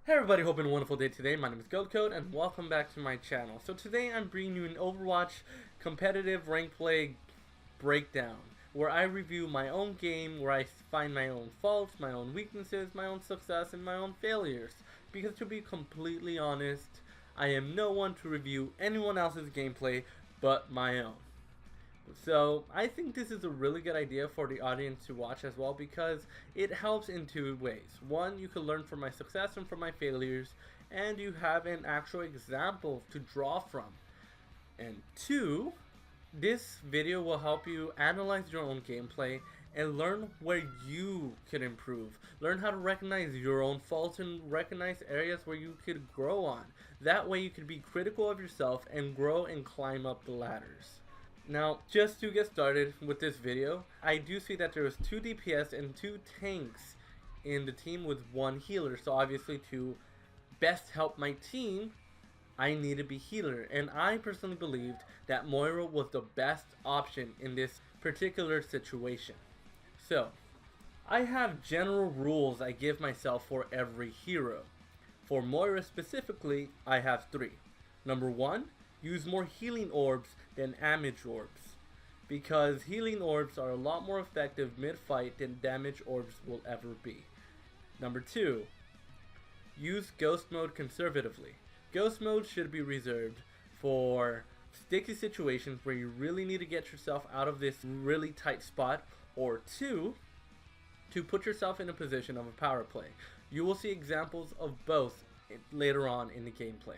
Hey everybody, hope you had a wonderful day today. My name is GoldCode and welcome back to my channel. So today I'm bringing you an Overwatch competitive rank play breakdown where I review my own game, where I find my own faults, my own weaknesses, my own success, and my own failures. Because to be completely honest, I am no one to review anyone else's gameplay but my own. So I think this is a really good idea for the audience to watch as well because it helps in two ways. One, you can learn from my success and from my failures, and you have an actual example to draw from. And two, this video will help you analyze your own gameplay and learn where you could improve. Learn how to recognize your own faults and recognize areas where you could grow on. That way you could be critical of yourself and grow and climb up the ladders. Now, just to get started with this video, I do see that there was 2 DPS and 2 tanks in the team with 1 healer. So obviously to best help my team, I need to be healer. And I personally believed that Moira was the best option in this particular situation. So, I have general rules I give myself for every hero. For Moira specifically, I have 3. Number 1, use more healing orbs than damage orbs, because healing orbs are a lot more effective mid-fight than damage orbs will ever be. Number 2, use ghost mode conservatively. Ghost mode should be reserved for sticky situations where you really need to get yourself out of this really tight spot, or 2, to put yourself in a position of a power play. You will see examples of both later on in the gameplay.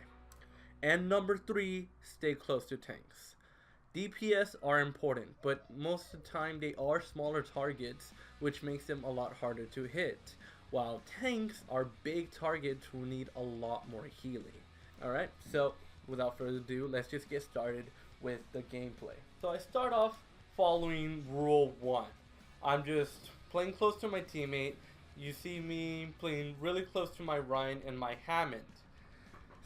And number 3, stay close to tanks. DPS are important, but most of the time they are smaller targets, which makes them a lot harder to hit, while tanks are big targets who need a lot more healing. Alright, so without further ado, let's just get started with the gameplay. So I start off following rule 1. I'm just playing close to my teammate. You see me playing really close to my Ryan and my Hammond.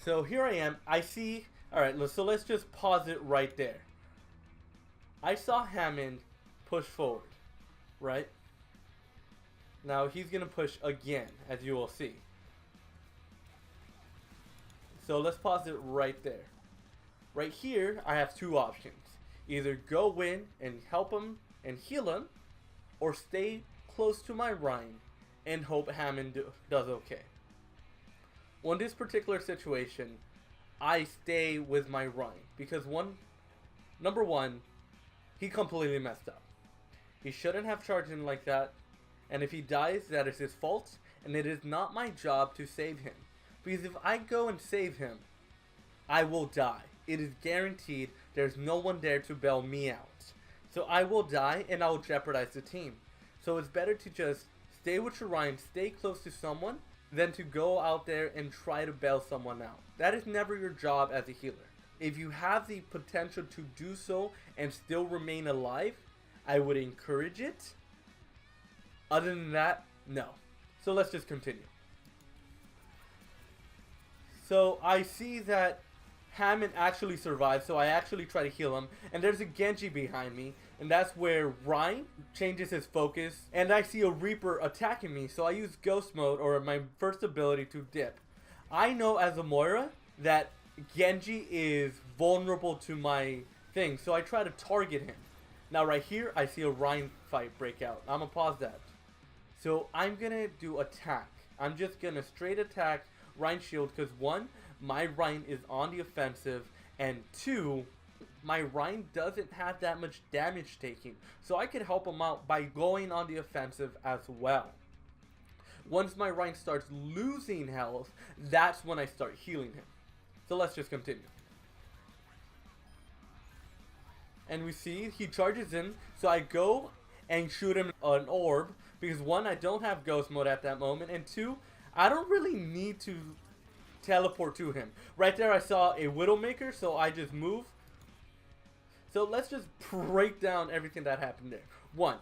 So here I am, I see, alright, so let's just pause it right there. I saw Hammond push forward, right? Now he's going to push again, as you will see. So let's pause it right there. Right here, I have 2 options. Either go in and help him and heal him, or stay close to my Ryan and hope Hammond does okay. Well, in this particular situation, I stay with my Ryan because number 1, he completely messed up. He shouldn't have charged in like that, and if he dies, that is his fault, and it is not my job to save him. Because if I go and save him, I will die. It is guaranteed. There's no one there to bail me out. So I will die, and I will jeopardize the team. So it's better to just stay with your Ryan, stay close to someone, than to go out there and try to bail someone out. That is never your job as a healer. If you have the potential to do so and still remain alive, I would encourage it. Other than that, no. So let's just continue. So I see that Hammond actually survived, so I actually try to heal him, and there's a Genji behind me, and that's where Ryan changes his focus, and I see a Reaper attacking me, so I use Ghost Mode, or my first ability, to dip. I know as a Moira that Genji is vulnerable to my thing, so I try to target him. Now right here, I see a Ryan fight break out. I'm gonna pause that. So I'm gonna do attack. I'm just gonna straight attack Ryan shield, because 1, my Ryan is on the offensive, and 2, my Ryan doesn't have that much damage taking, so I can help him out by going on the offensive as well. Once my Ryan starts losing health, that's when I start healing him. So let's just continue. And we see he charges in, so I go and shoot him an orb, because 1, I don't have ghost mode at that moment, and 2, I don't really need to teleport to him. Right there I saw a Widowmaker, so I just move. So let's just break down everything that happened there. 1,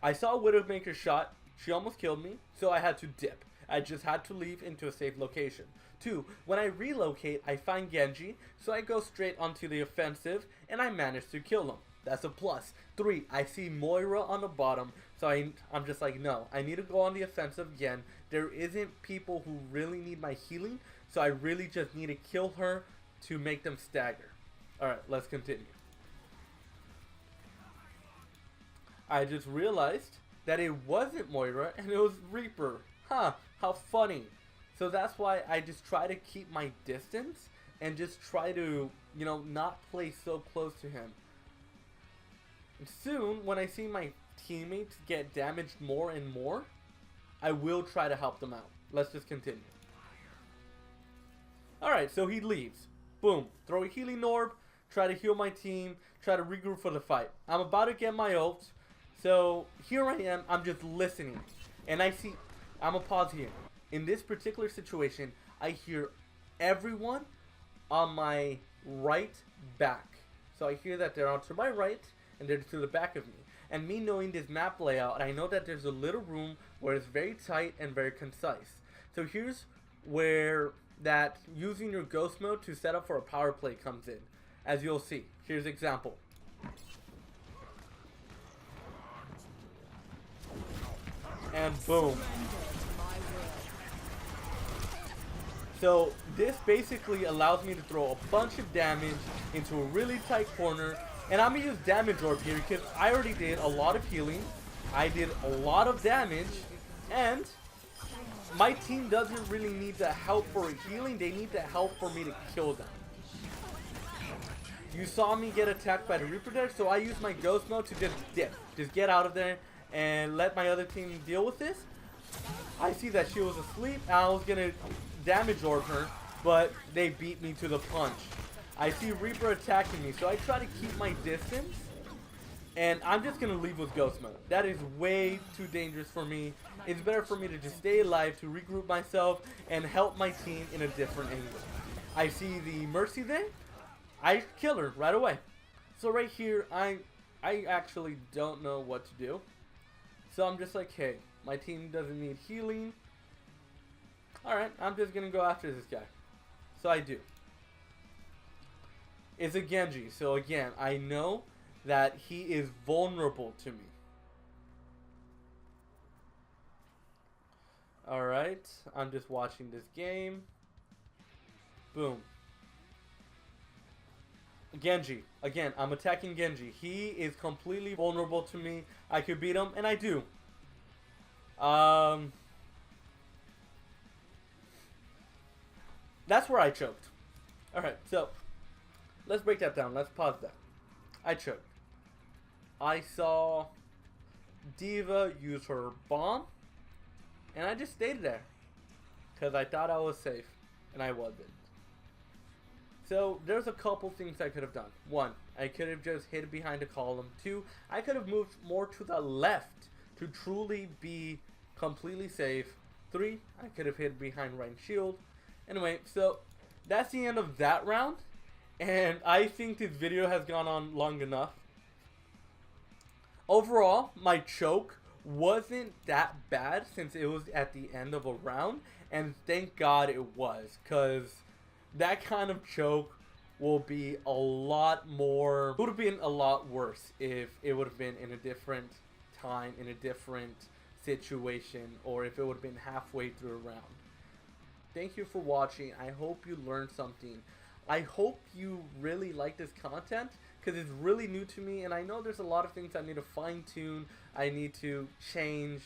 I saw a Widowmaker shot. She almost killed me, so I had to dip. I just had to leave into a safe location. 2, when I relocate, I find Genji, so I go straight onto the offensive, and I manage to kill him. That's a plus. 3, I see Moira on the bottom, So I'm just like, no, I need to go on the offensive again. There isn't people who really need my healing, so I really just need to kill her to make them stagger. Alright, let's continue. I just realized that it wasn't Moira and it was Reaper. Huh, how funny. So that's why I just try to keep my distance and just try to, you know, not play so close to him. And soon, when I see my teammates get damaged more and more, I will try to help them out. Let's just continue. Alright, so he leaves. Boom. Throw a healing orb, try to heal my team, try to regroup for the fight. I'm about to get my ult. So here I am, I'm just listening. And I see, I'm gonna pause here. In this particular situation, I hear everyone on my right back. So I hear that they're on to my right and they're to the back of me. And me knowing this map layout, I know that there's a little room where it's very tight and very concise. So here's where that using your ghost mode to set up for a power play comes in. As you'll see, here's example. And boom. So this basically allows me to throw a bunch of damage into a really tight corner. And I'm going to use damage orb here because I already did a lot of healing. I did a lot of damage. And my team doesn't really need the help for healing. They need the help for me to kill them. You saw me get attacked by the Reaper there, so I used my ghost mode to just dip. Just get out of there and let my other team deal with this. I see that she was asleep. I was going to damage orb her, but they beat me to the punch. I see Reaper attacking me, so I try to keep my distance. And I'm just going to leave with ghost mode. That is way too dangerous for me. It's better for me to just stay alive, to regroup myself, and help my team in a different angle. I see the Mercy there. I kill her right away. So right here, I actually don't know what to do. So I'm just like, hey, my team doesn't need healing. Alright, I'm just going to go after this guy. So I do. It's a Genji. So again, I know that he is vulnerable to me. Alright, I'm just watching this game. Boom. Genji. Again, I'm attacking Genji. He is completely vulnerable to me. I could beat him, and I do. That's where I choked. Alright, so let's break that down. Let's pause that. I choked. I saw Diva use her bomb, and I just stayed there because I thought I was safe, and I wasn't. So there's a couple things I could have done. One, I could have just hid behind a column. Two, I could have moved more to the left to truly be completely safe. Three, I could have hid behind Ryan's shield. Anyway, so that's the end of that round. And I think this video has gone on long enough. Overall, my choke wasn't that bad since it was at the end of a round. And thank God it was, because that kind of choke will be a lot more, would have been a lot worse if it would have been in a different time, in a different situation, or if it would have been halfway through a round. Thank you for watching. I hope you learned something. I hope you really like this content because it's really new to me, and I know there's a lot of things I need to fine tune, I need to change.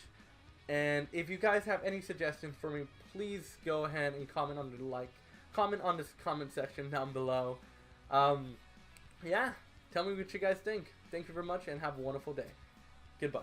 And if you guys have any suggestions for me, please go ahead and comment on this comment section down below. Yeah, tell me what you guys think. Thank you very much and have a wonderful day. Goodbye.